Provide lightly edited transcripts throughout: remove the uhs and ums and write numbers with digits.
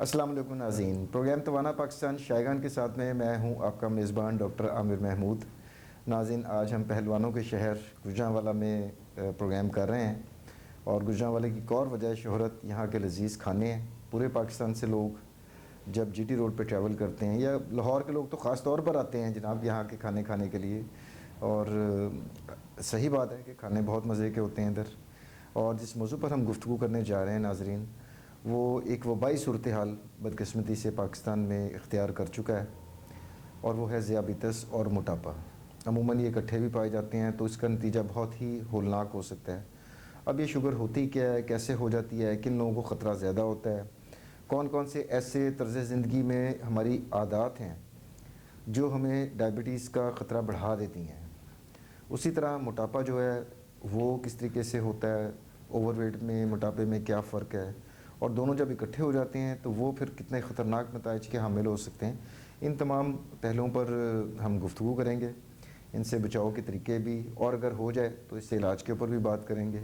अस्सलाम वालेकुम नाज़रीन। प्रोग्राम तवाना पाकिस्तान शायगान के साथ में मैं हूं आपका मेज़बान डॉक्टर आमिर महमूद। नाज़रीन, आज हम पहलवानों के शहर गुजरांवाला में प्रोग्राम कर रहे हैं और गुजरांवाला की एक और वजह शोहरत यहाँ के लजीज़ खाने हैं। पूरे पाकिस्तान से लोग जब जीटी रोड पे ट्रैवल करते हैं या लाहौर के लोग तो ख़ास तौर पर आते हैं जनाब यहाँ के खाने खाने के लिए। और सही बात है कि खाने बहुत मज़े के होते हैं इधर। और जिस मौजू पर हम गुफ्तगू करने जा रहे हैं नाज़रीन, वो एक वबाई सूरत हाल बदकिस्मती से पाकिस्तान में इख्तियार कर चुका है और वो है ज़ियाबितस और मोटापा। अमूमन ये इकट्ठे भी पाए जाते हैं तो इसका नतीजा बहुत ही होलनाक हो सकता है। अब ये शुगर होती क्या है, कैसे हो जाती है, किन लोगों को ख़तरा ज़्यादा होता है, कौन कौन से ऐसे तर्ज़ ज़िंदगी में हमारी आदत हैं जो हमें डायबिटीज़ का ख़तरा बढ़ा देती हैं। उसी तरह मोटापा जो है वो किस तरीके से होता है, ओवरवेट में मोटापे में क्या फ़र्क है, और दोनों जब इकट्ठे हो जाते हैं तो वो फिर कितने ख़तरनाक नताइज के हामिल हो सकते हैं। इन तमाम पहलुओं पर हम गुफ्तगू करेंगे, इनसे बचाव के तरीके भी, और अगर हो जाए तो इससे इलाज के ऊपर भी बात करेंगे।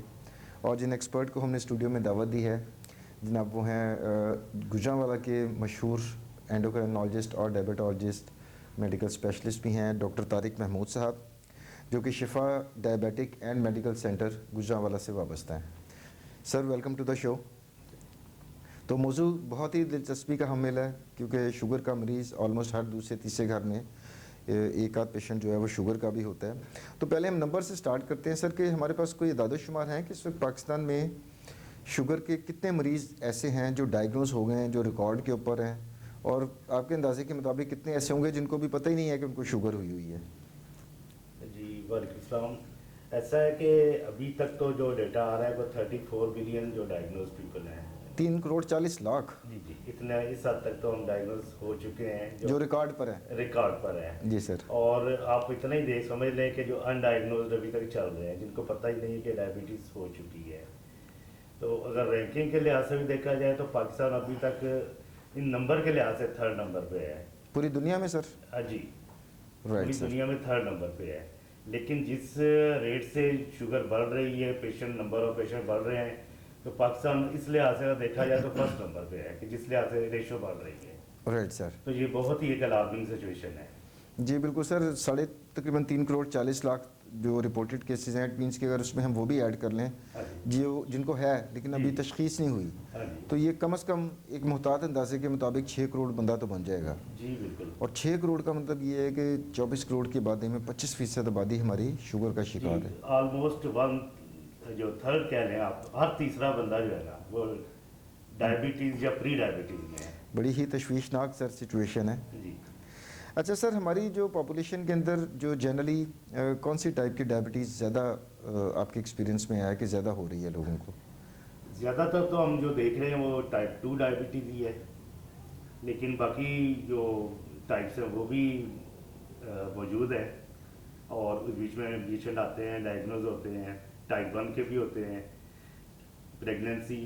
और जिन एक्सपर्ट को हमने स्टूडियो में दावत दी है जनाब, वो हैं गुजरांवाला के मशहूर एंडोक्राइनोलॉजिस्ट और डायबिटोलॉजिस्ट मेडिकल स्पेशलिस्ट भी हैं डॉक्टर तारिक महमूद साहब, जो कि Shifa diabetic and medical centre Gujranwala से वाबस्ता हैं। Sir, welcome to the show. तो मौजू बहुत ही दिलचस्पी का हामिल है क्योंकि शुगर का मरीज़ ऑलमोस्ट हर दूसरे तीसरे घर में एक आध पेशेंट जो है वो शुगर का भी होता है। तो पहले हम नंबर से स्टार्ट करते हैं सर कि हमारे पास कोई इदाद-ओ-शुमार हैं कि इस वक्त पाकिस्तान में शुगर के कितने मरीज़ ऐसे हैं जो डायग्नोज हो गए हैं, जो रिकॉर्ड के ऊपर हैं, और आपके अंदाजे के मुताबिक कितने ऐसे होंगे जिनको भी पता ही नहीं है कि उनको शुगर हुई हुई है? जी वालेकुम सलाम। ऐसा है कि अभी तक तो जो डेटा आ रहा है वो 34 बिलियन जो डायग्नोज पीपल हैं। 3,40,00,000 जी जी, इतना इस हद तक तो हम डायग्नोज हो चुके हैं जो रिकॉर्ड पर है। रिकॉर्ड पर है। जी सर। और आप इतना ही देख समझ लें कि जो अनडायग्नोज अभी तक चल रहे हैं, जिनको पता ही नहीं है कि डायबिटीज़ हो चुकी है। तो अगर रैंकिंग के लिहाज से भी देखा जाए तो पाकिस्तान अभी तक इन नंबर के लिहाज से 3rd नंबर पे है पूरी दुनिया में सर? जी, राइट पूरी सर। दुनिया में 3rd नंबर पे है। लेकिन जिस रेट से शुगर बढ़ रही है, पेशेंट नंबर ऑफ पेशेंट बढ़ रहे हैं, तो पाकिस्तान इस लिहाज से अगर देखा जाए तो 1st नंबर पे है कि जिस लिहाज से रेशो बढ़ रही है। Right sir. तो ये बहुत ही एक अलार्मिंग सिचुएशन है। जी बिल्कुल सर। तकरीबन 3,40,00,000 जो रिपोर्टेड केसेस हैं, इट मीन्स कि अगर उसमें हम वो भी ऐड कर लें हाँ जी, जो जिनको है लेकिन अभी जी। तशखीस नहीं हुई, हाँ जी, तो ये कम से कम एक मुहतात अंदाजे के मुताबिक 6 करोड़ बंदा तो बन जाएगा। जी बिल्कुल। और 6 करोड़ का मतलब ये है कि 24 करोड़ की आबादी में 25% आबादी हमारी शुगर का शिकार है। ऑलमोस्ट वन जो 3rd कह लें आप, हर तीसरा बंदा जो है ना वो डायबिटीज़ या प्री डायबिटीज़ में है। बड़ी ही तशवीशनाक सर सिचुएशन है। जी, अच्छा सर, हमारी जो पॉपुलेशन के अंदर जो जनरली कौन सी टाइप की डायबिटीज़ ज़्यादा आपके एक्सपीरियंस में आया कि ज़्यादा हो रही है लोगों को? ज़्यादातर तो हम जो देख रहे हैं वो टाइप 2 डायबिटीज़ ही है, लेकिन बाकी जो टाइप्स हैं वो भी मौजूद है। और उस बीच में पेशेंट आते हैं, डायग्नोज होते हैं, टाइप 1 के भी होते हैं, प्रेगनेंसी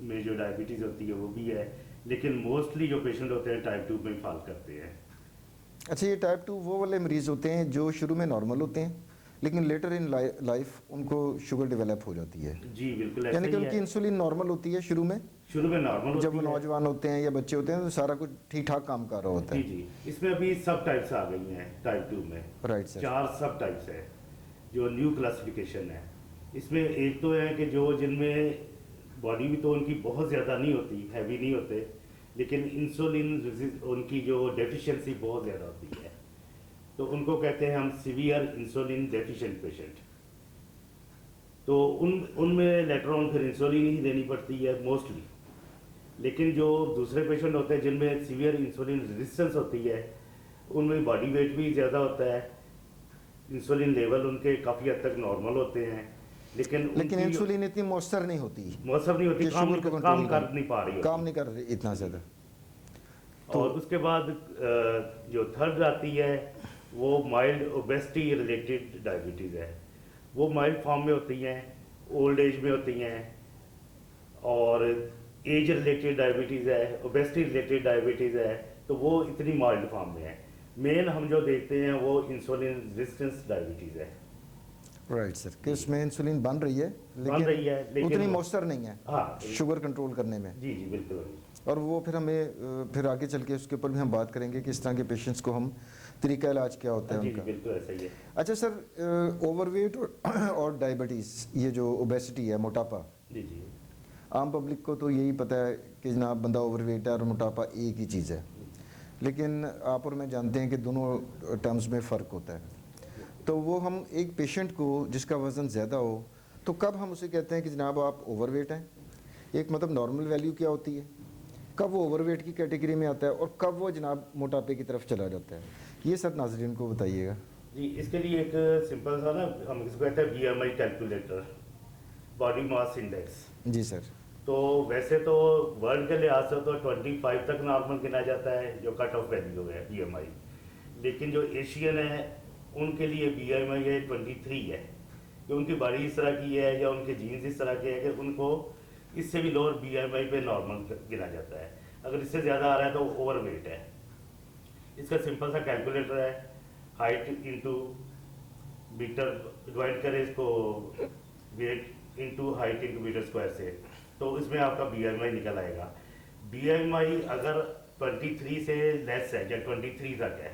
में जो डायबिटीज़ होती है वो भी है, लेकिन मोस्टली जो पेशेंट होते हैं टाइप 2 में फॉल करते हैं। अच्छा, ये टाइप 2 वो वाले मरीज़ होते हैं जो शुरू में नॉर्मल होते हैं लेकिन लेटर इन लाइफ उनको शुगर डेवलप हो जाती है, जी बिल्कुल ऐसा यानी कि ही उनकी है। इंसुलिन नॉर्मल होती है शुरू में नॉर्मल जब वो होती है। नौजवान होते हैं या बच्चे होते हैं तो सारा कुछ ठीक ठाक काम कर रहा होता जी है। जी, इसमें अभी सब टाइप्स आ गई हैं टाइप 2 में। Right sir. 4 सब टाइप्स है जो न्यू क्लासिफिकेशन है। इसमें एक तो है कि जो जिनमें बॉडी भी तो उनकी बहुत ज़्यादा नहीं होती, हैवी नहीं होते, लेकिन इंसुलिन उनकी जो डेफिशिएंसी बहुत ज़्यादा होती है, तो उनको कहते हैं हम सीवियर इंसुलिन डेफिशिएंट पेशेंट। तो उनमें लेटर ऑन फिर इंसुलिन ही देनी पड़ती है मोस्टली। लेकिन जो दूसरे पेशेंट होते हैं जिनमें सीवियर इंसुलिन रेजिस्टेंस होती है, उनमें बॉडी वेट भी ज़्यादा होता है, इंसुलिन लेवल उनके काफ़ी हद तक नॉर्मल होते हैं, लेकिन इंसुलिन इतनी मौसर नहीं होती, मौसम नहीं होती, कि शुगर को काम कंट्रोल कर नहीं पा रही काम होती। नहीं कर रही इतना ज़्यादा। और उसके बाद जो 3rd आती है वो माइल्ड ओबेसिटी रिलेटेड डायबिटीज़ है। वो माइल्ड फॉर्म में होती हैं, ओल्ड एज में होती हैं, और एज रिलेटेड डायबिटीज़ है, ओबेसिटी रिलेटेड डायबिटीज़ है, तो वो इतनी माइल्ड फॉर्म में है। मेन हम जो देखते हैं वो इंसुलिन रेजिस्टेंस डायबिटीज़ है। राइट सर, कि उसमें इंसुलिन बन रही है रही है, लेकिन उतनी मौसर नहीं है हाँ शुगर कंट्रोल करने में। जी जी बिल्कुल। और वो फिर हमें फिर आगे चल के उसके ऊपर भी हम बात करेंगे कि इस तरह के पेशेंट्स को हम तरीका इलाज क्या होता है जी जी उनका। बिल्कुल ऐसा ही है। अच्छा सर, ओवरवेट और डायबिटीज़, ये जो ओबेसिटी है, मोटापा, जी जी आम पब्लिक को तो यही पता है कि जनाब बंदा ओवरवेट है और मोटापा एक ही चीज़ है, लेकिन आप और मैं जानते हैं कि दोनों टर्म्स में फ़र्क होता है। तो वो हम एक पेशेंट को जिसका वज़न ज़्यादा हो तो कब हम उसे कहते हैं कि जनाब आप ओवरवेट हैं, एक मतलब नॉर्मल वैल्यू क्या होती है, कब वो ओवरवेट की कैटेगरी में आता है और कब वो जनाब मोटापे की तरफ चला जाता है, ये सब नाज़रीन को बताइएगा। जी, इसके लिए एक सिंपल सा ना, हम इसको कहते हैं BMI calculator, body mass index. जी सर। तो वैसे तो वर्ल्ड के लिहाज से तो 25 तक नॉर्मल गिना जाता है, जो कट ऑफ वैल्यू है BMI। लेकिन जो एशियन है उनके लिए BMI है 23 है, कि उनकी बॉडी इस तरह की है या उनके जीन्स इस तरह के हैं कि उनको इससे भी लोअर BMI पे नॉर्मल गिना जाता है। अगर इससे ज़्यादा आ रहा है तो ओवरवेट है। इसका सिंपल सा कैलकुलेटर है, हाइट इंटू मीटर, डिवाइड करें इसको weight into height into metre square से, तो इसमें आपका BMI निकल आएगा। BMI अगर 23 से लेस है या 23 तक है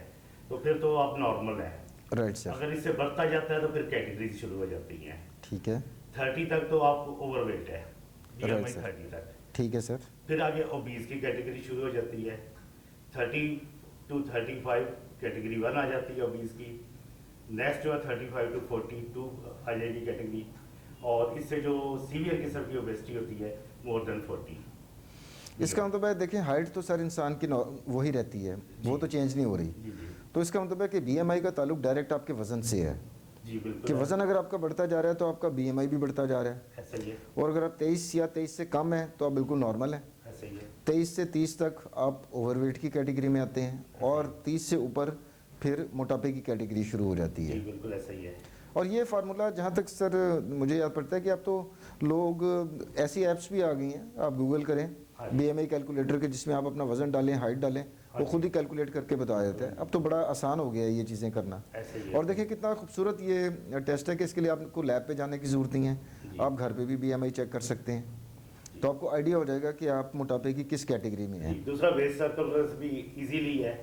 तो फिर तो आप नॉर्मल है। Right sir. अगर इससे बढ़ता जाता है तो फिर कैटेगरीज शुरू हो जाती हैं। ठीक है। 30 तक तो आप ओवरवेट है, BMI Right, sir. 30 तक। ठीक है सर। फिर आगे ओबीज की कैटेगरी शुरू हो जाती है, 30 to 35 कैटेगरी 1 आ जाती है ओबीज की। नेक्स्ट जो है 35 to 42 आ जाएगी कैटेगरी, और इससे जो सीवियर किस्म की ओबेसिटी होती है मोर देन 40। इसका मतलब है, देखें हाइट तो सर इंसान की वही रहती है, वो तो चेंज नहीं हो रही। जी जी तो इसका मतलब है कि BMI का ताल्लुक डायरेक्ट आपके वज़न से है, जी बिल्कुल कि वज़न अगर आपका बढ़ता जा रहा है तो आपका BMI भी बढ़ता जा रहा है। ऐसा ही है, और अगर आप 23 या 23 से कम है तो आप बिल्कुल नॉर्मल हैं। ऐसा ही है। 23 से 30 तक आप ओवरवेट की कैटेगरी में आते हैं, और 30 से ऊपर फिर मोटापे की कैटेगरी शुरू हो जाती जी है। बिल्कुल ऐसा ही है। और ये फार्मूला जहाँ तक सर मुझे याद पड़ता है कि अब तो लोग, ऐसी ऐप्स भी आ गई हैं, आप गूगल करें हाँ। BMI कैलकुलेटर के, जिसमें आप अपना वज़न डालें, हाइट डालें, वो खुद ही कैलकुलेट करके बता देता है। अब तो बड़ा आसान हो गया है ये चीज़ें करना। ऐसा ही है। और देखिए कितना खूबसूरत ये टेस्ट है कि इसके लिए आपको लैब पे जाने की ज़रूरत नहीं है, आप घर पे भी BMI चेक कर सकते हैं, तो आपको आइडिया हो जाएगा कि आप मोटापे की किस कैटेगरी में हैं। जी, दूसरा वेस्ट सर्कल भी इजीली है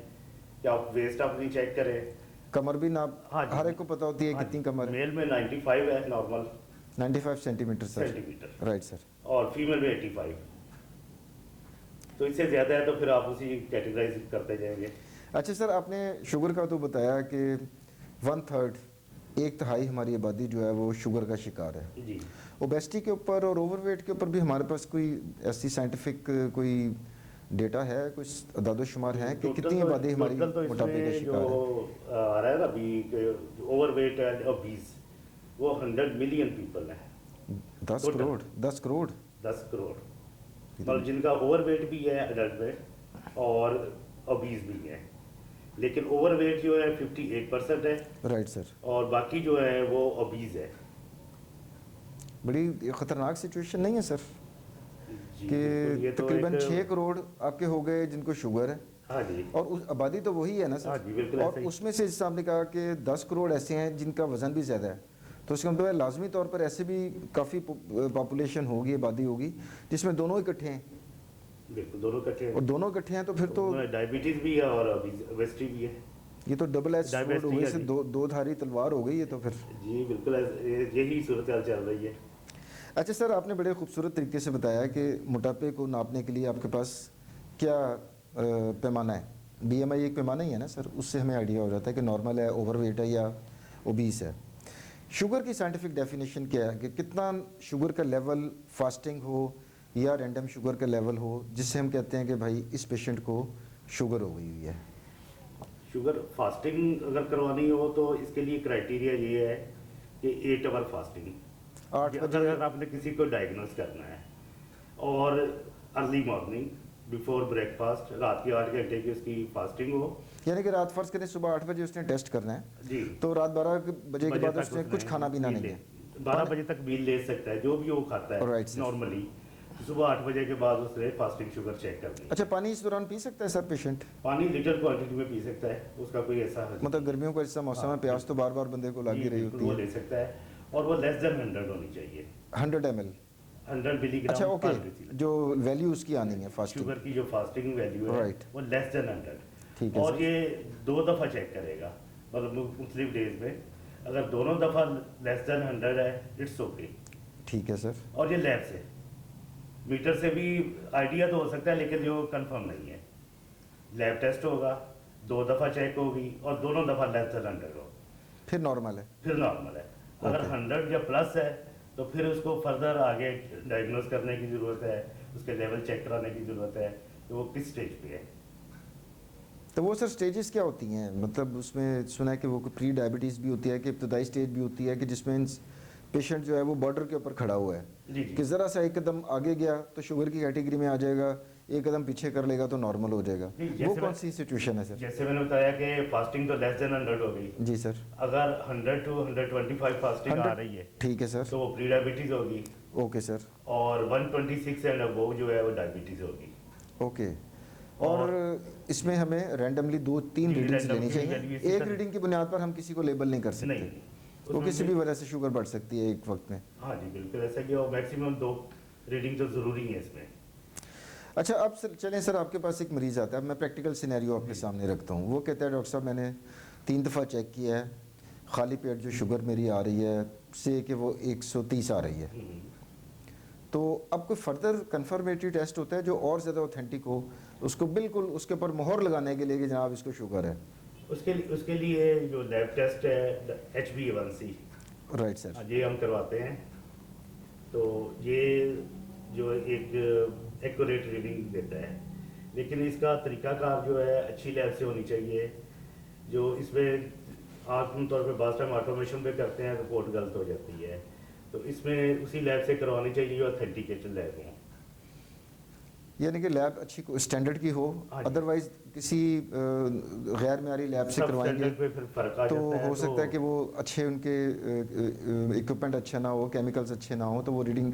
कि आप वेस्ट अपनी चेक करें। कमर भी नाप, हाँ जी। हर एक को पता होती है कितनी कमर है। मेल में 95 है normal 95 centimetre sir. Centimetre, right sir. और फीमेल में 85। तो इससे ज़्यादा है तो फिर आप उसी कैटेगराइज करते जाएंगे। अच्छा सर, आपने शुगर का तो बताया कि 1/3, 1/3 हमारी आबादी जो है वो शुगर का शिकार है। जी ओबेसिटी के ऊपर और ओवरवेट के ऊपर भी हमारे पास कोई ऐसी साइंटिफिक कोई डेटा है, कुछ अदाद-ओ-शुमार है कि कितनी आबादी हमारी तो मोटापे का इसमें शिकार जो है? आ रहा है ना अभी ओवरवेट एंड ओबीज, वो 100 मिलियन पीपल है। 10 total। करोड़ 10 करोड़ 10 करोड़, मतलब जिनका ओवरवेट भी है एडल्ट में और ओबीज भी है। लेकिन ओवरवेट जो है 58% है, राइट सर। और बाकी जो है वो ओबीज है। बड़ी ख़तरनाक सिचुएशन नहीं है सर जी, कि बिल्कुल, ये तो तकरीबन एक- 6 करोड़ आपके हो गए जिनको शुगर है, हाँ जी और उस आबादी तो वही है ना हाँ सर। जी बिल्कुल और ऐसा ही। उसमें से जैसे आपने कहा कि 10 करोड़ ऐसे हैं जिनका वज़न भी ज़्यादा है, तो इसका मतलब है लाजमी तौर पर ऐसे भी काफ़ी पॉपुलेशन होगी, आबादी होगी जिसमें दोनों इकट्ठे हैं, बिल्कुल दोनों इकट्ठे और दोनों इकट्ठे हैं तो फिर तो डायबिटीज भी है और ओबेसिटी भी है। ये तो डबल एज स्वॉर्ड हो गई, Diabetes से है दो धारी तलवार हो गई ये तो फिर। जी बिल्कुल यही सूरत हाल चल रही है। अच्छा सर, आपने बड़े खूबसूरत तरीके से बताया कि मोटापे को नापने के लिए आपके पास क्या पैमाना है। BMI एक पैमाना ही है ना सर, उससे हमें आइडिया हो जाता है कि नॉर्मल है, ओवरवेट है या ओबीस है। शुगर की साइंटिफिक डेफिनेशन क्या है कि कितना शुगर का लेवल फास्टिंग हो या रैंडम शुगर का लेवल हो जिससे हम कहते हैं कि भाई इस पेशेंट को शुगर हो गई हुई है। शुगर फास्टिंग अगर करवानी हो तो इसके लिए क्राइटेरिया ये है कि 8 आवर फास्टिंग, 8 बजे अगर आपने किसी को डायग्नोस करना है, और अर्ली मॉर्निंग बिफोर ब्रेकफास्ट, रात के 8 घंटे की उसकी फास्टिंग हो। यानी कि रात फर्ज करें सुबह 8 बजे उसने टेस्ट करना है, जी तो रात 12 बजे के बाद तक उसने उसने कुछ खाना पीना मील नहीं ले- है। 12 बजे तक मील ले सकता है, जो भी वो खाता है Right, sir. नॉर्मली। सुबह 8 बजे के बाद उसने फास्टिंग शुगर चेक करनी है। अच्छा, पानी इस दौरान पी सकता है सर पेशेंट? पानी लीटर क्वांटिटी में पी सकता है, उसका कोई ऐसा मतलब गर्मियों का ऐसा मौसम है, हाँ, प्यास तो बार बार बंदे को लग ही रही बिल्कुल होती वो है। ले सकता है। और वो लेस देन 100 होनी चाहिए, 100 ml। 100 मिलीग्राम अच्छा ओके, पर डेसीलीटर। जो वैल्यू उसकी आनी है फास्टिंग। शुगर की जो फास्टिंग वैल्यू है Right. वो लेस देन 100। ठीक है और सर। ये 2 दफ़ा चेक करेगा, मतलब मुख्तलिफ डेज में, अगर दोनों दफ़ा लेस देन 100 है इट्स ओके। ठीक है सर। और ये लैब से, मीटर से भी आइडिया तो हो सकता है लेकिन जो कंफर्म नहीं है। लैब टेस्ट होगा, 2 दफ़ा चेक होगी और दोनों दफ़ा लेस देन 100 हो, फिर नॉर्मल है। फिर नॉर्मल है। अगर Okay. 100 या प्लस है तो फिर उसको फर्दर आगे डायग्नोज करने की ज़रूरत है, उसके लेवल चेक कराने की ज़रूरत है कि वो किस स्टेज पे है। तो वो सर स्टेजेस क्या होती हैं, मतलब उसमें सुना है कि वो प्री डायबिटीज़ भी होती है, कि इब्तदाई स्टेज भी होती है, कि जिसमें पेशेंट जो है वो बॉर्डर के ऊपर खड़ा हुआ है जी जी कि ज़रा सा एक कदम आगे गया तो शुगर की कैटेगरी में आ जाएगा, एक कदम पीछे कर लेगा तो नॉर्मल हो जाएगा। जी, वो जैसे कौन सी सिचुएशन है सर? जैसे मैंने बताया कि फास्टिंग तो लेस देन 100 हो गई। जी सर। अगर 100 to 125 फास्टिंग आ 100 रही है ठीक है सर। तो वो प्री डायबिटीज़ होगी, ओके सर। और 126 एंड अबव जो है वो डायबिटीज़ होगी। ओके। और इसमें हमें रैंडमली 2-3 जी, रीडिंग्स randomly लेनी चाहिए, value इसी एक तरह- रीडिंग की बुनियाद पर हम किसी को लेबल नहीं कर सकते। नहीं, वो उसमें किसी भी भी- वजह से शुगर बढ़ सकती है एक वक्त में। हाँ जी बिल्कुल ऐसा कि और मैक्सिमम 2 रीडिंग तो ज़रूरी है इसमें। अच्छा अब सर चलें सर, आपके पास एक मरीज़ आता है, मैं प्रैक्टिकल सिनेरियो आपके सामने रखता हूँ। वो कहता है डॉक्टर साहब मैंने 3 दफ़ा चेक किया है, खाली पेट जो शुगर मेरी आ रही है से कि वो 130 आ रही है। तो अब कोई फर्दर कंफर्मेटरी टेस्ट होता है जो और ज़्यादा ऑथेंटिक हो, उसको बिल्कुल उसके ऊपर मोहर लगाने के लिए कि जनाब इसको शुगर है? उसके लिए जो लैब टेस्ट है HbA1c, राइट सर। हाँ, ये हम करवाते हैं। तो ये जो एक एक्यूरेट रीडिंग देता है, लेकिन इसका तरीकाकार जो है अच्छी लैब से होनी चाहिए। जो इसमें आमतौर पे बास टाइम ऑटोमेशन पे करते हैं, रिपोर्ट गलत हो जाती है। तो इसमें उसी लैब से करवानी चाहिए जो ऑथेंटिकेटेड लैब हो। यानी कि लैब अच्छी स्टैंडर्ड की हो, हाँ जी। अदरवाइज किसी गैर म्यारी लैब से सब करवाएंगे स्टैंडर्ड पे फिर फर्क आ तो जाता है। हो सकता है कि वो अच्छे उनके इक्विपमेंट अच्छा ना हो, केमिकल्स अच्छे ना हो, तो वो रीडिंग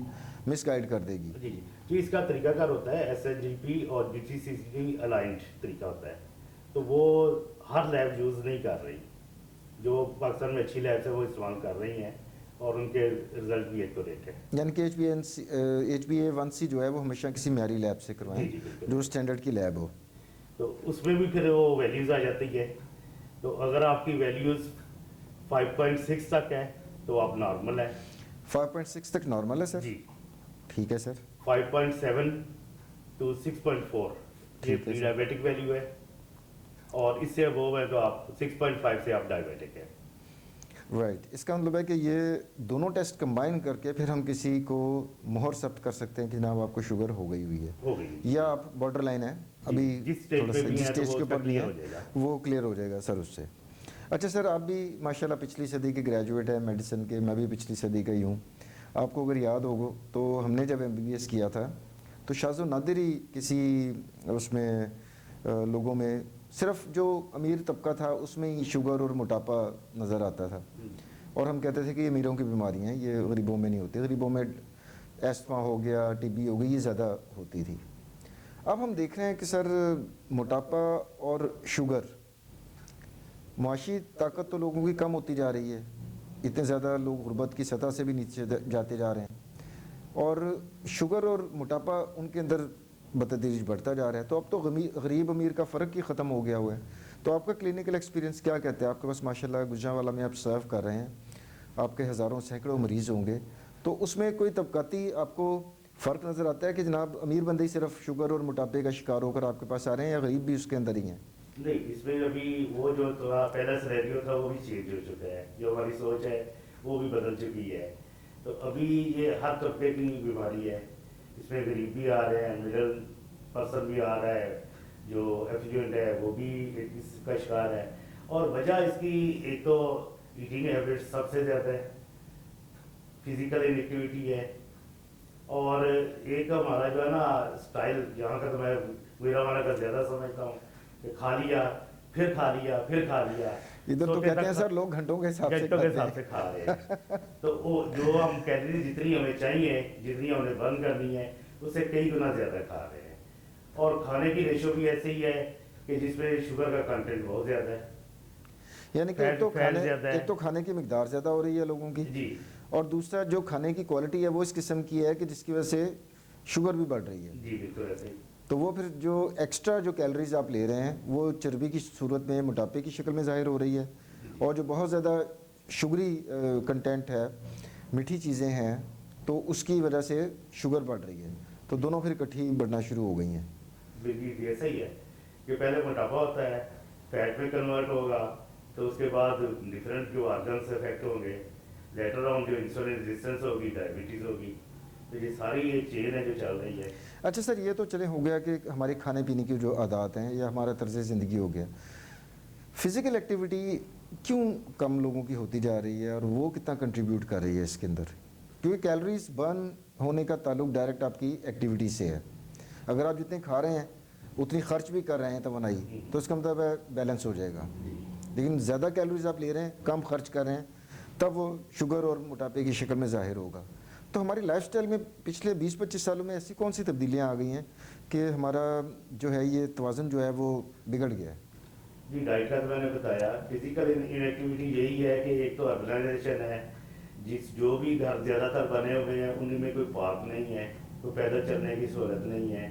मिसगाइड कर देगी। जी जी जी, इसका तरीकाकार होता है SNGP और GCCC अलाइंड तरीका होता है। तो वो हर लैब यूज़ नहीं कर रही, जो पाकिस्तान में अच्छी लैब्स है वो इस्तेमाल कर रही हैं और उनके रिजल्ट भी एक्यूरेट है। यानी कि HbA1c जो है वो हमेशा किसी म्यारी लैब से करवाएं जी, जी, बिल्कुल। जो स्टैंडर्ड की लैब हो। तो उसमें भी फिर वो वैल्यूज़ आ जाती है। तो अगर आपकी वैल्यूज़ 5.6 तक है तो आप नॉर्मल है। 5.6 तक नॉर्मल है सर? जी। ठीक है सर। 5.7 to 6.4 ये ठीक है प्री सर। डायबिटिक वैल्यू है, और इससे अबव है तो आप 6.5 से आप डायबिटिक है। राइट, इसका मतलब है कि ये दोनों टेस्ट कंबाइन करके फिर हम किसी को मोहर सब्त कर सकते हैं कि जनाब आपको शुगर हो गई हुई है, हो गई। या आप बॉर्डर लाइन है अभी, जिस स्टेज थोड़ा पे सा भी जिस है तो स्टेज वो के उसका ऊपर नहीं क्लियर है हो जाएगा। वो क्लियर हो जाएगा सर उससे। अच्छा सर, आप भी माशाल्लाह पिछली सदी के ग्रेजुएट हैं मेडिसिन के, मैं भी पिछली सदी का ही हूँ। आपको अगर याद होगा तो हमने जब MBBS किया था तो शाज़ो नादिर ही किसी उसमें लोगों में सिर्फ जो अमीर तबका था उसमें ही शुगर और मोटापा नज़र आता था, और हम कहते थे कि ये अमीरों की बीमारियाँ हैं, ये गरीबों में नहीं होती। गरीबों में एस्थमा हो गया, TB हो गई, ये ज़्यादा होती थी। अब हम देख रहे हैं कि सर मोटापा और शुगर, माशी ताकत तो लोगों की कम होती जा रही है, इतने ज़्यादा लोग गुर्बत की सतह से भी नीचे जाते जा रहे हैं, और शुगर और मोटापा उनके अंदर बतदरीज बढ़ता जा रहा है। तो अब तो गरीब अमीर का फ़र्क ही ख़त्म हो गया हुआ है। तो आपका क्लिनिकल एक्सपीरियंस क्या कहते हैं? आपके पास माशाल्लाह गुजरांवाला में आप सर्व कर रहे हैं, आपके हज़ारों सैकड़ों मरीज़ होंगे, तो उसमें कोई तबकाती आपको फ़र्क नज़र आता है कि जनाब अमीर बंदे ही सिर्फ शुगर और मोटापे का शिकार होकर आपके पास आ रहे हैं, या गरीब भी उसके अंदर ही हैं? नहीं, इसमें अभी वो जो पहला सिनेरियो था वो भी चेंज हो चुका है, जो हमारी सोच है वो भी बदल चुकी है। तो अभी ये हर तबके की बीमारी है, इसमें गरीब भी आ रहे हैं, मिडिल पर्सन भी आ रहा है, जो एफ्लुएंट है वो भी इसका शिकार है। और वजह इसकी एक तो ईटिंग हैबिट्स सबसे ज़्यादा है, फिजिकल इनएक्टिविटी है, और एक हमारा जो है ना स्टाइल, यहाँ का तो मैं मेरा वाला का ज़्यादा समझता हूँ कि खा लिया फिर खा लिया फिर खा लिया। इधर तो सोते कहते तक हैं सर लोग घंटों के हिसाब से घंटों के खाते हिसाब हैं। से खा रहे हैं। तो वो जो हम कैलोरी जितनी हमें चाहिए, जितनी हमें बर्न करनी है, उससे कई गुना ज़्यादा खा रहे हैं। और खाने की रेशो भी ऐसे ही है कि जिसमें शुगर का कंटेंट बहुत ज़्यादा है, यानी कि फैट ज़्यादा है। एक तो खाने की मिकदार ज़्यादा हो रही है लोगों की, जी, और दूसरा जो खाने की क्वालिटी है वो इस किस्म की है कि जिसकी वजह से शुगर भी बढ़ रही है। जी बिल्कुल ऐसे ही। तो वो फिर जो एक्स्ट्रा जो कैलोरीज आप ले रहे हैं वो चर्बी की सूरत में, मोटापे की शक्ल में ज़ाहिर हो रही है, और जो बहुत ज़्यादा शुगरी कंटेंट है, मीठी चीज़ें हैं, तो उसकी वजह से शुगर बढ़ रही है। तो दोनों फिर इकट्ठी बढ़ना शुरू हो गई हैं। बिल्कुल ऐसा ही है कि पहले मोटापा होता है, फैट में कन्वर्ट होगा, तो उसके बाद डिफरेंट जो ऑर्गन्स इफेक्ट होंगे, लेटर ऑन जो इंसुलिन रेजिस्टेंस होगी, डायबिटीज़ होगी। तो ये सारी एक चेन है जो चल रही है। अच्छा सर, ये तो चले हो गया कि हमारे खाने पीने की जो आदत हैं या हमारा तर्ज ज़िंदगी हो गया। फ़िज़िकल एक्टिविटी क्यों कम लोगों की होती जा रही है और वो कितना कंट्रीब्यूट कर रही है इसके अंदर? क्योंकि कैलोरीज बर्न होने का ताल्लुक डायरेक्ट आपकी एक्टिविटी से है। अगर आप जितने खा रहे हैं उतनी खर्च भी कर रहे हैं तवानाई, तो इसका मतलब है बैलेंस हो जाएगा। लेकिन ज़्यादा कैलोरीज आप ले रहे हैं, कम खर्च कर रहे हैं, तब वो शुगर और मोटापे की शक्ल में ज़ाहिर होगा। तो हमारी लाइफस्टाइल में पिछले 20-25 सालों में ऐसी कौन सी तब्दीलियाँ आ गई हैं कि हमारा जो है ये तवाज़ुन जो है वो बिगड़ गया है? जी, डाइट का तो मैंने बताया। फिजिकल इनएक्टिविटी यही है कि एक तो अर्बनाइजेशन है, जो भी घर ज़्यादातर बने हुए हैं उनमें में कोई पार्क नहीं है, कोई पैदल चलने की सहूलत नहीं है।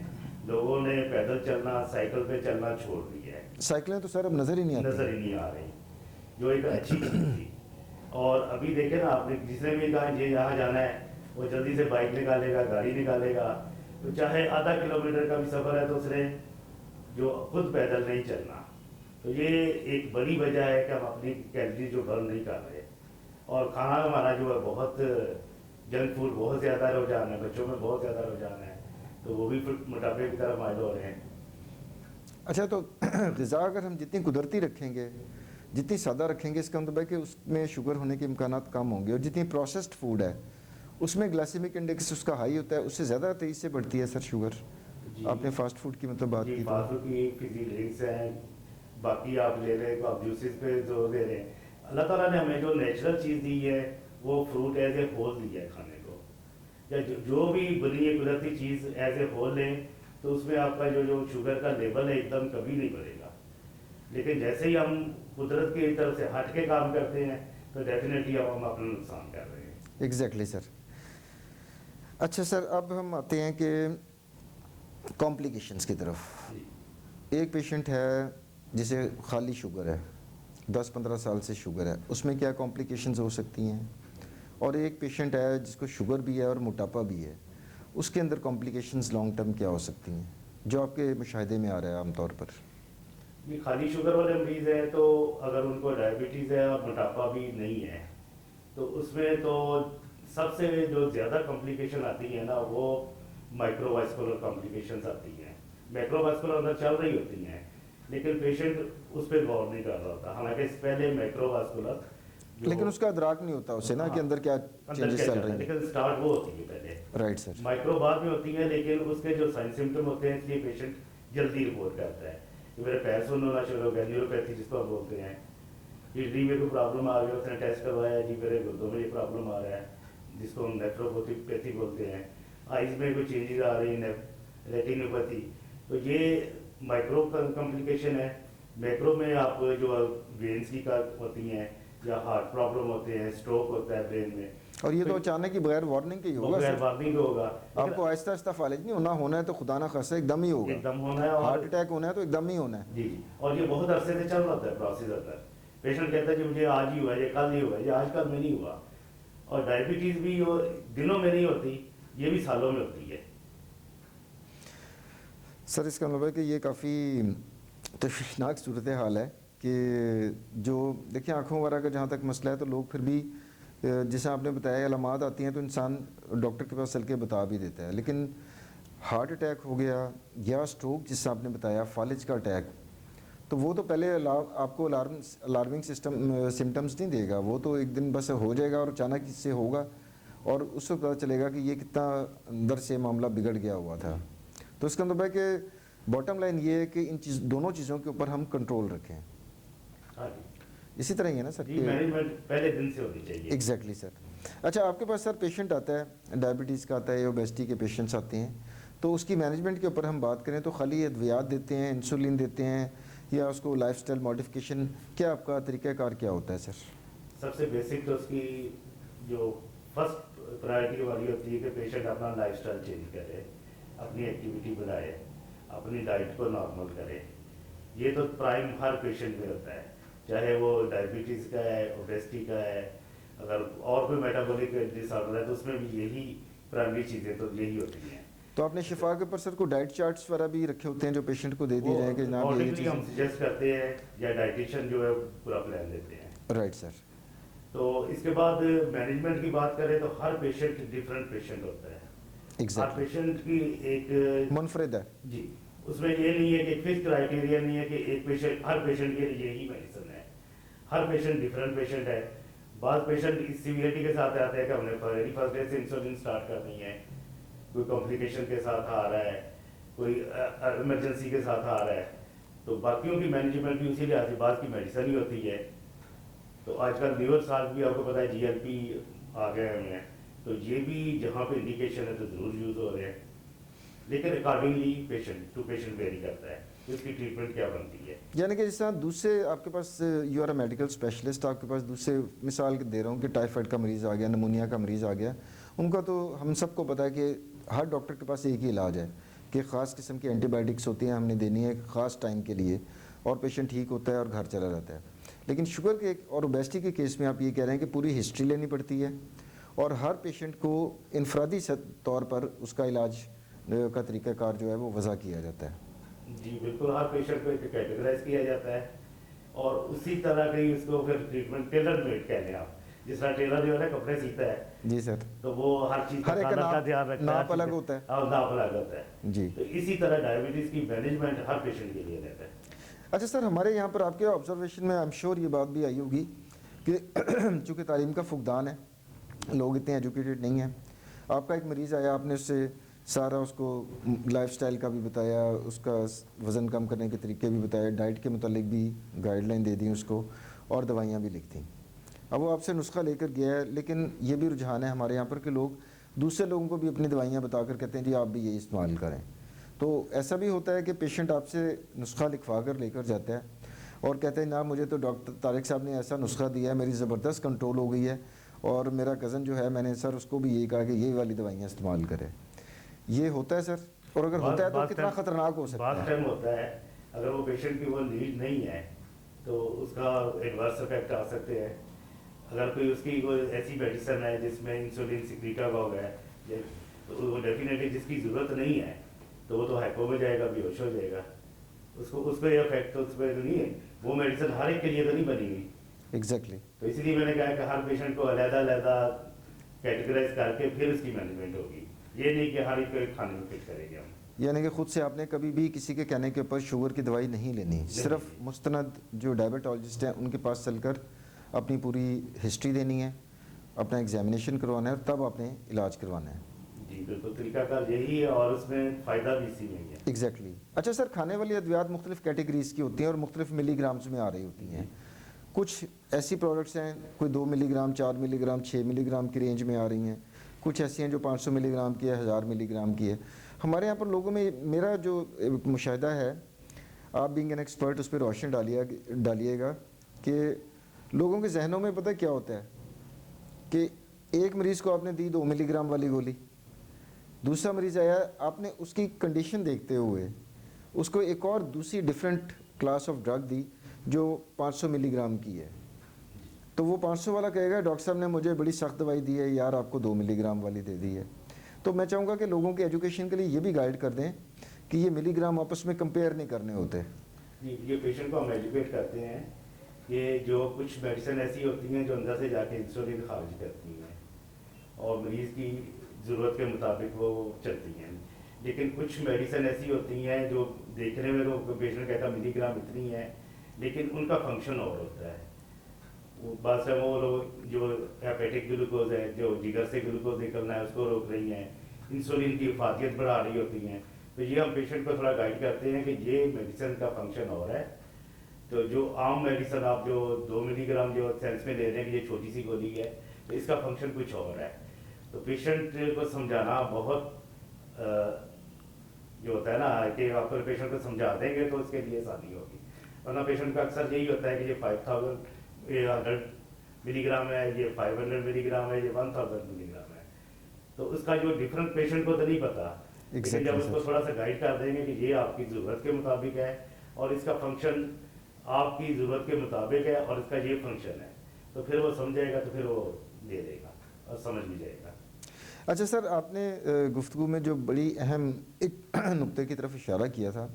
लोगों ने पैदल चलना, साइकिल पे चलना छोड़ दिया है। साइकिलें तो सर अब नज़र ही नहीं आती। नज़र ही नहीं आ रही, जो एक अच्छी चीज़ थी। और अभी देखे ना आपने, जिसने भी कहा ये यहाँ जाना है वो जल्दी से बाइक निकालेगा, गाड़ी निकालेगा। तो चाहे आधा किलोमीटर का भी सफ़र है तो उसने जो खुद पैदल नहीं चलना। तो ये एक बड़ी वजह है कि हम अपनी कैलोरी जो बर्न नहीं कर रहे। और खाना हमारा जो है बहुत जंक फूड बहुत ज़्यादा रुझान है, बच्चों में बहुत ज़्यादा रुझान है, तो वो भी फिर मोटापे की तरफ माइल हो रहे हैं। अच्छा, तो ग़िज़ा अगर हम जितनी कुदरती रखेंगे, जितनी सादा रखेंगे, इसका मतलब है कि उसमें शुगर होने के इम्कानात कम होंगे। और जितनी प्रोसेस्ड फूड है उसमें ग्लाइसेमिक इंडेक्स उसका हाई होता है, उससे ज़्यादा तेज़ी से बढ़ती है सर शुगर। आपने फास्ट फूड की मतलब बात जी, की। फास्ट फूड की फिजी ड्रिंक्स हैं, बाकी आप ले रहे हैं तो आप जूसेस पे जोर दे रहे हैं। अल्लाह ताला ने हमें जो नेचुरल चीज़ दी है वो फ्रूट एज ए होल दी है खाने को। या जो भी बनी है कुदरती चीज़ एज ए होल लें तो उसमें आपका जो शुगर का लेवल है एकदम कभी नहीं बढ़ेगा। लेकिन जैसे ही हम कुदरत की तरफ से हट के काम करते हैं तो डेफिनेटली अब हम अपना नुकसान कर रहे हैं। Exactly sir. अच्छा सर, अब हम आते हैं कि कॉम्प्लिकेशंस की तरफ। जी। एक पेशेंट है जिसे खाली शुगर है, 10-15 साल से शुगर है, उसमें क्या कॉम्प्लिकेशंस हो सकती हैं? और एक पेशेंट है जिसको शुगर भी है और मोटापा भी है, उसके अंदर कॉम्प्लिकेशंस लॉन्ग टर्म क्या हो सकती हैं जो आपके मुशाहिदे में आ रहा है आमतौर पर? ये खाली शुगर वाले मरीज़ है तो अगर उनको डायबिटीज़ है और मोटापा भी नहीं है तो उसमें तो सबसे जो ज़्यादा कॉम्प्लिकेशन आती है ना वो माइक्रोवास्कुलर कॉम्प्लिकेशंस आती हैं। मैक्रोवास्कुलर अंदर चल रही होती हैं लेकिन पेशेंट उस पर गौर नहीं कर रहा होता। हालांकि इससे पहले माइक्रोवास्कुलर लेकिन उसका अदराक नहीं होता उसे ना कि अंदर क्या चेंजेस चल रहे हैं। लेकिन स्टार्ट वो होती है पहले, राइट सर। माइक्रो बाद में होती है, लेकिन उसके जो साइन सिम्टम होते हैं इसलिए पेशेंट जल्दी रिपोर्ट करता है कि मेरे पैर सुन्न होना शुरू हो गया, न्यूरोपैथी जिसको हम बोलते हैं। किडनी में कोई प्रॉब्लम आ गया, उसने टेस्ट करवाया जी मेरे गुर्दों में ये प्रॉब्लम आ रहा है जिसको हम नेफ्रोपैथी बोलते हैं। आइज में कोई चेंजेस आ रही है, रेटिनोपैथी। तो ये माइक्रो कॉम्प्लिकेशन है। मैक्रो में आप जो वेन्स की का होती हैं या हार्ट प्रॉब्लम होते हैं, स्ट्रोक होता है ब्रेन में। और ये तो अचानक ही बगैर वार्निंग के ही होगा बगैर सर। वार्निंग होगा। आपको आहिस्ता आहिस्ता फालिज नहीं होना, होना है तो खुदा ना खासा एकदम ही होगा। एकदम होना है और हार्ट अटैक होना है तो एकदम ही होना है। जी जी। और ये बहुत अरसे से चल रहा था प्रोसेस अंदर। पेशेंट कहता है कि मुझे आज ही हुआ, ये कल नहीं हुआ, ये आज कल में नहीं हुआ। और डायबिटीज़ भी वो दिनों में नहीं होती, ये भी सालों में होती है। सर इसका मतलब है कि ये काफ़ी तशवीशनाक सूरत हाल है कि जो देखिए आँखों वगैरह का जहाँ तक मसला है तो लोग फिर भी जैसे आपने बताया अलामात आती हैं तो इंसान डॉक्टर के पास चल के बता भी देता है। लेकिन हार्ट अटैक हो गया या स्ट्रोक जिससे आपने बताया, फालिज का अटैक, तो वो तो पहले आपको अलार्मिंग सिम्टम्स नहीं देगा। वो तो एक दिन बस हो जाएगा और अचानक इससे होगा और उससे पता चलेगा कि ये कितना अंदर से मामला बिगड़ गया हुआ था। तो इसका मतलब है कि बॉटम लाइन ये है कि इन दोनों चीज़ों के ऊपर हम कंट्रोल रखें। हाँ जी। इसी तरह ही है ना सर? जी, मैनेजमेंट पहले दिन से होनी चाहिए। Exactly sir. अच्छा, आपके पास सर पेशेंट आता है, डायबिटीज़ का आता है या ओबेसिटी के पेशेंट्स आते हैं, तो उसकी मैनेजमेंट के ऊपर हम बात करें तो खाली अद्वियात देते हैं, इंसुलिन देते हैं या उसको लाइफस्टाइल मॉडिफिकेशन, क्या आपका तरीक़ाकार क्या होता है सर? सबसे बेसिक तो उसकी जो फर्स्ट प्रायोरिटी हमारी होती है कि पेशेंट अपना लाइफस्टाइल चेंज करे, अपनी एक्टिविटी बढ़ाए, अपनी डाइट को नॉर्मल करे। ये तो प्राइम हर पेशेंट में होता है, चाहे वो डायबिटीज़ का है, ओबेसिटी का है, अगर और कोई मेटाबॉलिक डिसऑर्डर है तो उसमें भी यही प्राइमरी चीज़ें तो यही होती हैं। तो आपने शिफा के ऊपर सर को डाइट चार्ट्स वगैरह भी रखे होते हैं जो पेशेंट को दे दिए जाए कि जनाब ये अकॉर्डिंगली हम सजेस्ट करते हैं या डाइटिशियन जो है पूरा प्लान देते हैं। Right sir. तो इसके बाद मैनेजमेंट की बात करें तो हर पेशेंट डिफरेंट पेशेंट होता है। हर एग्जैक्टली पेशेंट की एक मुनफरिद है। जी, उसमें ये नहीं है कि फिक्स क्राइटेरिया नहीं है कि एक पेशेंट हर पेशेंट के लिए यही मेडिसिन है। हर पेशेंट डिफरेंट पेशेंट है। बाद पेशेंट इस सीवियरिटी के साथ आते हैं कि हमने फर्स्ट डे से इंसुलिन स्टार्ट करनी है, कोई कॉम्प्लिकेशन के साथ आ रहा है, कोई इमरजेंसी के साथ आ रहा है, तो बाकियों की मैनेजमेंट भी उसी लिहाज से बाद की मेडिसिन ही होती है। तो आजकल लीवर साल्ट भी आपको पता है जीएलपी आ गए हैं, तो ये भी जहाँ पे इंडिकेशन है तो ज़रूर यूज़ हो रहे हैं, लेकिन accordingly patient to patient vary करता है कि उसकी ट्रीटमेंट क्या बनती है। यानी कि जिस तरह दूसरे आपके पास you are a medical specialist, आपके पास दूसरे मिसाल दे रहा हूँ कि टाइफाइड का मरीज़ आ गया, नमूनिया का मरीज़ आ गया, उनका तो हम सबको पता है कि हर डॉक्टर के पास एक ही इलाज है कि ख़ास किस्म की एंटीबायोटिक्स होती हैं, हमने देनी है ख़ास टाइम के लिए, और पेशेंट ठीक होता है और घर चला जाता है। लेकिन शुगर के और ओबेसिटी के केस में आप ये कह रहे हैं कि पूरी हिस्ट्री लेनी पड़ती है और हर पेशेंट को इनफरादी तौर पर उसका इलाज का तरीक़ाकार जो है वो वज़ा किया जाता है। जी बिल्कुल, हर पेशेंट को एक कैटेगराइज किया जाता है और उसी तरह का ही उसको फिर ट्रीटमेंट टेलर मेड कहते हैं आप। जिस तरह टेलर जो है ना कपड़े सीता है, जी सर, तो वो हर चीज़ हर एक का का ध्यान रखता है, नाप अलग होता है। और नाप अलग होता है जी। तो इसी तरह डायबिटीज़ की मैनेजमेंट हर पेशेंट के लिए रहता है। अच्छा सर, हमारे यहाँ पर आपके ऑब्जर्वेशन में आई एम श्योर ये बात भी आई होगी कि चूँकि तालीम का फुकदान है, लोग इतने एजुकेटेड नहीं हैं। आपका एक मरीज़ आया, आपने उससे सारा उसको लाइफस्टाइल का भी बताया, उसका वज़न कम करने के तरीके भी बताए, डाइट के मुतालिक भी गाइडलाइन दे दी उसको और दवाइयाँ भी लिख दी। अब वो आपसे नुस्खा लेकर गया है, लेकिन ये भी रुझान है हमारे यहाँ पर कि लोग दूसरे लोगों को भी अपनी दवाइयाँ बताकर कहते हैं जी आप भी ये इस्तेमाल करें। तो ऐसा भी होता है कि पेशेंट आपसे नुस्खा लिखवा कर लेकर जाता है और कहते हैं ना मुझे तो डॉक्टर तारिक साहब ने ऐसा नुस्खा दिया है, मेरी ज़बरदस्त कंट्रोल हो गई है, और मेरा कज़न जो है मैंने सर उसको भी यही कहा कि ये वाली दवाइयाँ इस्तेमाल करें। ये होता है सर? और अगर होता है तो कितना ख़तरनाक हो सकता है? बात टाइम होता है, अगर वो पेशेंट की वो नीड नहीं है तो उसका एडवर्स इफेक्ट आ सकते हैं। अगर कोई उसकी कोई ऐसी मेडिसिन है जिसमें इंसुलिन सिक्रीटागॉग है, तो वो डेफिनेटली जिसकी ज़रूरत नहीं है तो वो तो हाइपो में जाएगा, बेहोश हो जाएगा। उसको ये इफेक्ट तो उस पर नहीं है। वो मेडिसिन हर एक के लिए तो नहीं बनी हुई। एग्जैक्टली। तो इसलिए मैंने कहा कि हर पेशेंट को अलग-अलग कैटेगराइज करके फिर उसकी मैनेजमेंट होगी। ये नहीं कि हर एक को एक खाने में फिट करेंगे हम। यानी कि खुद से आपने कभी भी किसी के कहने के ऊपर शुगर की दवाई नहीं लेनी, सिर्फ मुस्तनद जो डायबिटोलॉजिस्ट हैं उनके पास चलकर अपनी पूरी हिस्ट्री देनी है, अपना एग्जामिनेशन करवाना है और तब आपने इलाज करवाना है। जी बिल्कुल, तरीकाकार यही है और उसमें फ़ायदा भी इसी में ही है। एग्जैक्टली। अच्छा सर, खाने वाली अद्वियात मुख्तलिफ कैटेगरीज़ की होती हैं और मुख्तलिफ मिलीग्राम्स में आ रही होती हैं। कुछ ऐसी प्रोडक्ट्स हैं, कोई 2 मिलीग्राम, 4 मिलीग्राम, 6 मिलीग्राम की रेंज में आ रही हैं। कुछ ऐसी हैं जो 500 मिलीग्राम की है, 1000 मिलीग्राम की है। हमारे यहाँ पर लोगों में मेरा जो मुशाहिदा है, आप बीइंग एन एक्सपर्ट उस पर रोशनी डालिएगा कि लोगों के जहनों में पता क्या होता है कि एक मरीज़ को आपने दी 2 मिलीग्राम वाली गोली, दूसरा मरीज़ आया, आपने उसकी कंडीशन देखते हुए उसको एक और दूसरी डिफरेंट क्लास ऑफ ड्रग दी जो 500 मिलीग्राम की है, तो वो 500 वाला कहेगा डॉक्टर साहब ने मुझे बड़ी सख्त दवाई दी है यार, आपको 2 मिलीग्राम वाली दे दी है। तो मैं चाहूँगा कि लोगों के एजुकेशन के लिए ये भी गाइड कर दें कि ये मिलीग्राम आपस में कंपेयर नहीं करने होते। जी, ये पेशेंट को हम एजुकेट करते हैं कि जो कुछ मेडिसिन ऐसी होती हैं जो अंदर से जाके इंसुलिन खारिज करती हैं और मरीज़ की ज़रूरत के मुताबिक वो चलती हैं, लेकिन कुछ मेडिसिन ऐसी होती हैं जो देखने में तो पेशेंट कहता मिलीग्राम इतनी है, लेकिन उनका फंक्शन और होता है। वो बात से वो लोग जो हेपेटिक ग्लूकोज है, जो जिगर से ग्लूकोज निकलना है उसको रोक रही हैं, इंसुलिन की इफादियत बढ़ा रही होती हैं। तो ये हम पेशेंट को थोड़ा गाइड करते हैं कि ये मेडिसिन का फंक्शन और है। तो जो आम मेडिसिन आप जो 2 मिलीग्राम जो सेंस में ले रहे हैं कि ये छोटी सी गोली है, तो इसका फंक्शन कुछ और है। तो पेशेंट को समझाना बहुत जो होता है ना कि आप पेशेंट को समझा देंगे तो उसके लिए आसानी होगी, वरना पेशेंट का अक्सर यही होता है कि ये 5000 100 मिलीग्राम है, ये 500 मिलीग्राम है, ये 1000 मिलीग्राम है। तो उसका जो डिफरेंट पेशेंट को तो नहीं पता, लेकिन Exactly, जब उसको sir. थोड़ा सा गाइड कर देंगे कि ये आपकी ज़रूरत के मुताबिक है और इसका फंक्शन आपकी ज़रूरत के मुताबिक है और इसका ये फंक्शन है, तो फिर वो समझेगा, तो फिर वो ले लेगा और समझ भी जाएगा। अच्छा सर, आपने गुफ्तगू में जो बड़ी अहम एक नुक्ते की तरफ इशारा किया था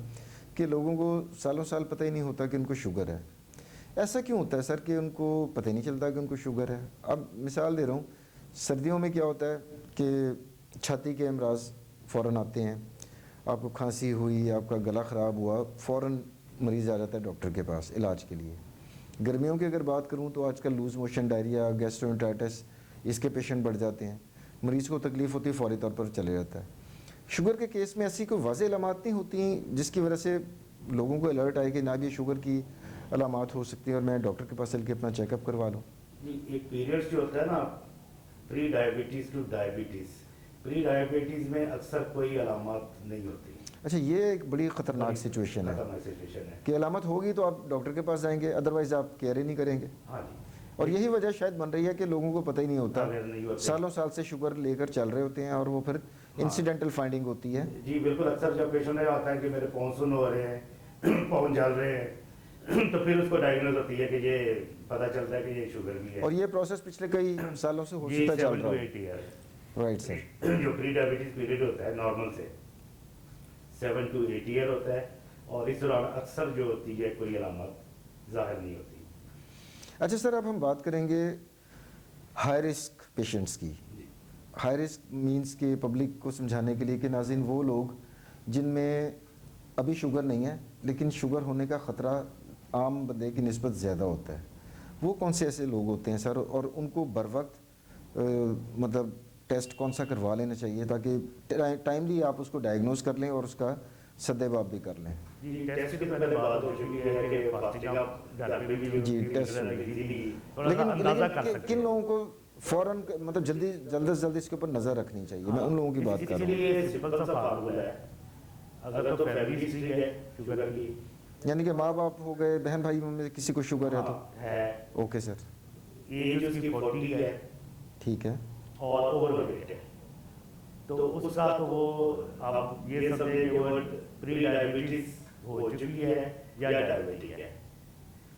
कि लोगों को सालों साल पता ही नहीं होता कि उनको शुगर है। ऐसा क्यों होता है सर कि उनको पता ही नहीं चलता कि उनको शुगर है? अब मिसाल दे रहा हूँ, सर्दियों में क्या होता है कि छाती के अमराज फ़ौरन आते हैं, आपको खांसी हुई, आपका गला ख़राब हुआ, फ़ौरन मरीज़ आ जाता है डॉक्टर के पास इलाज के लिए। गर्मियों की अगर बात करूँ तो आजकल लूज़ मोशन, डायरिया, गैस्ट्रोएंटेराइटिस, इसके पेशेंट बढ़ जाते हैं, मरीज़ को तकलीफ़ होती है, फ़ौरी तौर पर चले जाता है। शुगर के केस में ऐसी कोई वाज़ेह अलामात नहीं होती जिसकी वजह से लोगों को अलर्ट आए कि ना ये शुगर की अलामात हो सकती है और मैं डॉक्टर के पास चल के अपना चेकअप करवा लूँ? एक पीरियड्स जो होता है ना, pre diabetes two diabetes, pre diabetes में अक्सर कोई अलामत नहीं होती। अच्छा, ये एक बड़ी ख़तरनाक सिचुएशन है खतरनाक सिचुएशन है। कि अलामत होगी तो आप डॉक्टर के पास जाएंगे, अदरवाइज़ आप केयर ही नहीं करेंगे। हाँ जी, और यही वजह शायद बन रही है कि लोगों को पता ही नहीं होता, अवेयर नहीं होते। सालों साल से शुगर लेकर चल रहे होते हैं और वो फिर इंसिडेंटल फाइंडिंग होती है। जी बिल्कुल। अक्सर जब पेशेंट आता है कि मेरे पाँव सुन्न हो रहे हैं, पाँव जल रहे हैं, तो फिर उसको डायग्नोज होती है कि ये पता चलता है कि ये शुगर भी है। और ये प्रोसेस पिछले कई सालों से हो ये सकता चल 7 रहा to है। 8 ईयर राइट सर। जो प्री डायबिटीज पीरियड होता है नॉर्मल से 7 to 8 ईयर होता है, और इस दौरान अक्सर जो होती है कोई अलामत जाहिर नहीं होती। अच्छा सर, अब हम बात करेंगे हाई रिस्क पेशेंट्स की। हाई रिस्क मींस के पब्लिक को समझाने के लिए कि नाज़रीन, वो लोग जिनमें अभी शुगर नहीं है लेकिन शुगर होने का ख़तरा आम बंदे की निस्बत ज़्यादा होता है, वो कौन से ऐसे लोग होते हैं सर? और उनको बर वक्त मतलब टेस्ट कौन सा करवा लेना चाहिए ताकि टाइमली आप उसको डायग्नोज कर लें और उसका सद्देबाब भी कर लें? जी, टेस्ट की तो पहले बात हो चुकी है कि फास्टिंग आप घर पे भी जी, टेस्ट इजीली लेकिन अंदाजा कर सकते किन हैं। लोगों को फ़ौरन मतलब जल्द से जल्द इसके ऊपर नज़र रखनी चाहिए? मैं उन लोगों की बात कर रहा हूँ। इसलिए सिंपल सा फार्मूला है, अगर तो फैमिली हिस्ट्री है शुगर की, यानी कि माँ बाप हो गए, बहन भाई में किसी को शुगर है तो? है, ओके सर, एज उसकी 40 है ठीक है। और ओवरवेट है, तो उसका तो वो आप ये समझे कि वो प्री डायबिटीज हो चुकी है या डायबिटिक है।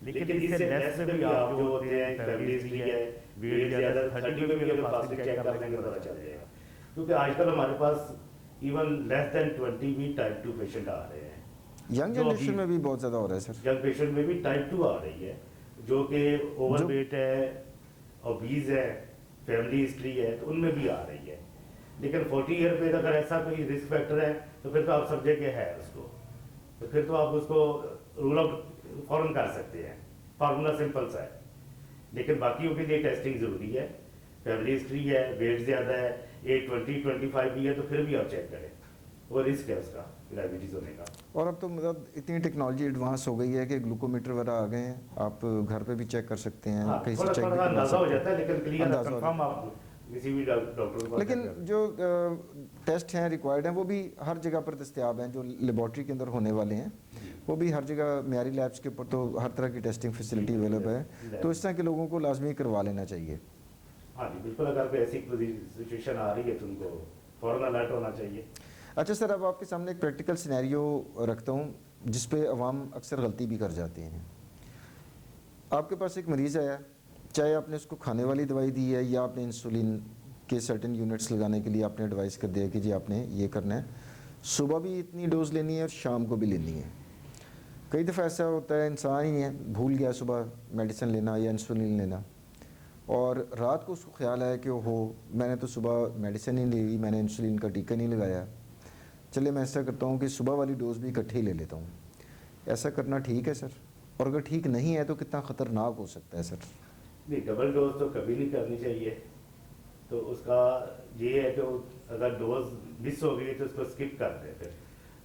लेकिन इससे लेस में भी आप जो होते हैं फैमिली हिस्ट्री है, वेट ज़्यादा 30 में भी अगर फास्टिंग चेक कर लेंगे तो पता चल जाएगा। क्योंकि आजकल हमारे पास इवन लेस देन 20 भी टाइप 2 पेशेंट आ रहे हैं। यंग जनरेशन में भी बहुत ज़्यादा हो रहा है सर। यंग पेशेंट में भी टाइप 2 आ रही है, जो कि ओवरवेट है, ओबीज है, फैमिली हिस्ट्री है, तो उनमें भी आ रही है। लेकिन 40 ईयर पे अगर ऐसा कोई रिस्क फैक्टर है तो फिर तो आप समझे कि है उसको, तो फिर तो आप उसको रूल आउट फौरन कर सकते हैं। फार्मूला सिंपल सा है, लेकिन बाकियों के लिए टेस्टिंग ज़रूरी है। फैमिली हिस्ट्री है, वेट ज़्यादा है, एज 20-25 भी है, तो फिर भी आप चेक करें, वो रिस्क है उसका डायबिटीज़ होने का। और अब तो मतलब इतनी टेक्नोलॉजी एडवांस हो गई है कि ग्लूकोमीटर वगैरह आ गए हैं, आप घर पे भी चेक कर सकते हैं, हाँ, कहीं से थोड़ा चेक भी थोड़ा करवा अंदाजा हो सकते हैं। जाता है, लेकिन क्लियर अंदाजा हो कंफर्म आप किसी भी डॉक्टर को लेकिन जो टेस्ट हैं रिक्वायर्ड हैं वो भी हर जगह पर दस्तयाब हैं, जो लेबॉर्ट्री के अंदर होने वाले हैं वो भी हर जगह म्यारी लैब्स के ऊपर तो हर तरह की टेस्टिंग फैसिलिटी अवेलेबल है, तो इस तरह के लोगों को लाजमी करवा लेना चाहिए। हाँ जी बिल्कुल, अगर कोई ऐसी सिचुएशन आ रही है तो उनको फौरन अलर्ट होना चाहिए। अच्छा सर, अब आपके सामने एक प्रैक्टिकल सिनेरियो रखता हूँ जिस पे अवाम अक्सर गलती भी कर जाते हैं। आपके पास एक मरीज़ आया, चाहे आपने उसको खाने वाली दवाई दी है या आपने इंसुलिन के सर्टेन यूनिट्स लगाने के लिए आपने एडवाइस कर दिया कि जी आपने ये करना है, सुबह भी इतनी डोज लेनी है और शाम को भी लेनी है। कई दफ़ा ऐसा होता है इंसान ही है भूल गया सुबह मेडिसिन लेना या इंसुलिन लेना, और रात को उसको ख्याल आया कि हो मैंने तो सुबह मेडिसिन ही ली, मैंने इंसुलिन का टीका नहीं लगाया, चले मैं ऐसा करता हूँ कि सुबह वाली डोज भी इकट्ठे ही ले लेता हूँ। ऐसा करना ठीक है सर? और अगर ठीक नहीं है तो कितना ख़तरनाक हो सकता है सर? नहीं, डबल डोज तो कभी नहीं करनी चाहिए। तो उसका ये है कि अगर डोज मिस हो गई तो उसको स्किप कर दें, फिर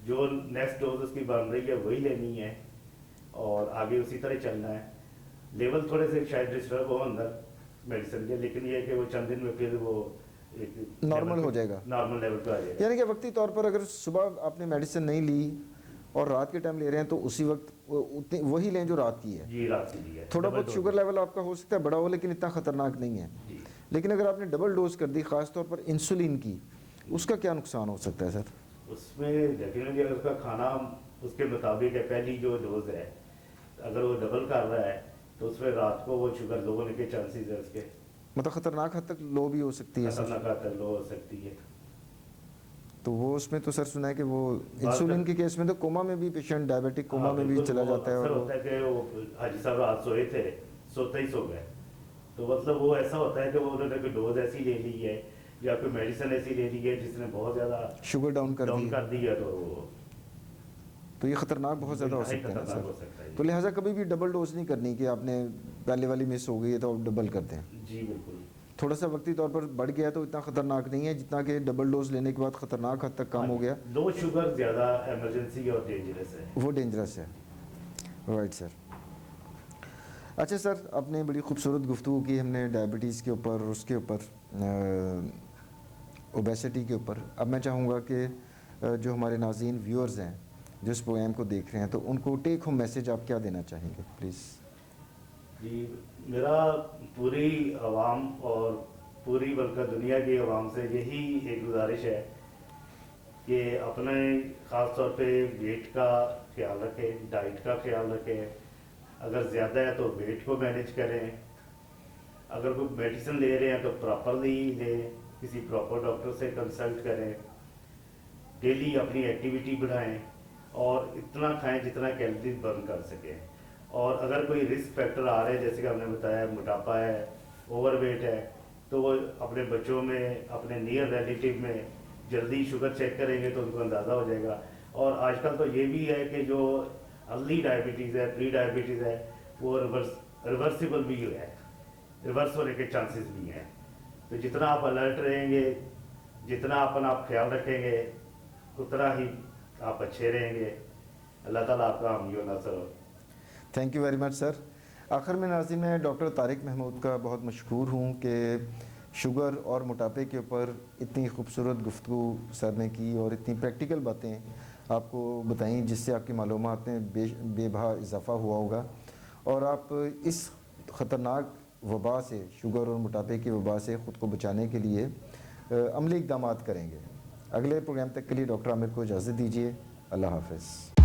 जो नेक्स्ट डोज उसकी बन रही है वही लेनी है और आगे उसी तरह चलना है। लेवल थोड़े से शायद डिस्टर्ब हो अंदर मेडिसिन के, लेकिन ये है कि वो चंद दिन में फिर वो नॉर्मल हो जाएगा, नॉर्मल लेवल पे आ जाएगा। यानी कि वक्ती तौर पर अगर सुबह आपने मेडिसिन नहीं ली और रात के टाइम ले रहे हैं तो उसी वक्त उतनी वही लें जो रात की है। जी रात की दी है। थोड़ा डबल बहुत डोज शुगर लेवल आपका हो सकता है बड़ा हो, लेकिन इतना ख़तरनाक नहीं है। जी। लेकिन अगर आपने डबल डोज कर दी, ख़ास तौर पर इंसुलिन की, उसका क्या नुकसान हो सकता है सर? उसमें डेफिनेटली अगर उसका खाना उसके मुताबिक है, पहली जो डोज है अगर वो डबल कर रहा है तो उसमें रात को वो शुगर लो होने के चांसेस है उसके, मतलब ख़तरनाक हद तक लो भी हो सकती है सर। खतरनाक हद तक लो हो सकती है। तो वो उसमें तो सर सुना है कि वो बात इंसुलिन कर- के केस में तो कोमा में भी पेशेंट, डायबिटिक कोमा हाँ में भी बिल्कुल, चला वो जाता है। और अक्सर वो होता है कि वो हाजी साहब रात सोए थे, सोते ही सो गए, तो मतलब वो ऐसा होता है कि वो उन्होंने कोई डोज ऐसी ले ली है या कोई मेडिसिन ऐसी ले ली है जिसने बहुत ज़्यादा शुगर डाउन कर दी है, कर दी है, तो वो तो ये ख़तरनाक बहुत ज़्यादा हो इंतहाई सकता है ना खतरनाक हो सर। सकता है। तो लिहाजा कभी भी डबल डोज नहीं करनी कि आपने पहले वाली मिस हो गई है तो आप डबल करते हैं। जी बिल्कुल। थोड़ा सा वक्ती तौर पर बढ़ गया तो इतना ख़तरनाक नहीं है जितना कि डबल डोज लेने के बाद ख़तरनाक हद तक कम हो गया, लो शुगर ज़्यादा इमरजेंसी और डेंजरस है। वो डेंजरस है। Right sir. अच्छा सर, आपने बड़ी खूबसूरत गुफ्तगू की हमने डायबिटीज़ के ऊपर, उसके ऊपर, ओबेसिटी के ऊपर। अब मैं चाहूँगा कि जो हमारे नाज़रीन व्यूअर्स हैं जो इस प्रोग्राम को देख रहे हैं, तो उनको टेक होम मैसेज आप क्या देना चाहेंगे प्लीज़? जी, मेरा पूरी आवाम और पूरी बल्कि दुनिया की आवाम से यही एक गुजारिश है कि अपने ख़ास तौर पे वेट का ख्याल रखें, डाइट का ख्याल रखें। अगर ज़्यादा है तो वेट को मैनेज करें। अगर कोई मेडिसिन ले रहे हैं तो प्रॉपरली लें, किसी प्रॉपर डॉक्टर से कंसल्ट करें, डेली अपनी एक्टिविटी बढ़ाएं और इतना खाएं जितना कैलोरीज बर्न कर सकें। और अगर कोई रिस्क फैक्टर आ रहे हैं, जैसे कि हमने बताया मोटापा है, ओवरवेट है, तो वो अपने बच्चों में, अपने नियर रिलेटिव में जल्दी शुगर चेक करेंगे तो उनको अंदाज़ा हो जाएगा। और आजकल तो ये भी है कि जो अर्ली डायबिटीज़ है, प्री डायबिटीज़ है, वो रिवर्सिबल भी है, रिवर्स होने के चांसेस भी हैं। तो जितना आप अलर्ट रहेंगे, जितना अपना आप ख्याल रखेंगे, उतना ही आप अच्छे रहेंगे। अल्लाह ताला आपका हामी और नसर हो। Thank you very much sir. आखिर में नाज़रीन, मैं डॉक्टर तारिक महमूद का बहुत मशकूर हूँ कि शुगर और मोटापे के ऊपर इतनी खूबसूरत गुफ्तगू सर ने की और इतनी प्रैक्टिकल बातें आपको बताई जिससे आपकी मालूमात में बेबहा इजाफ़ा हुआ होगा और आप इस ख़तरनाक वबा से, शुगर और मोटापे की वबा से ख़ुद को बचाने के लिए अमली इक़दामात करेंगे। अगले प्रोग्राम तक के लिए डॉक्टर आमिर को इजाज़त दीजिए। अल्लाह हाफ़िज़।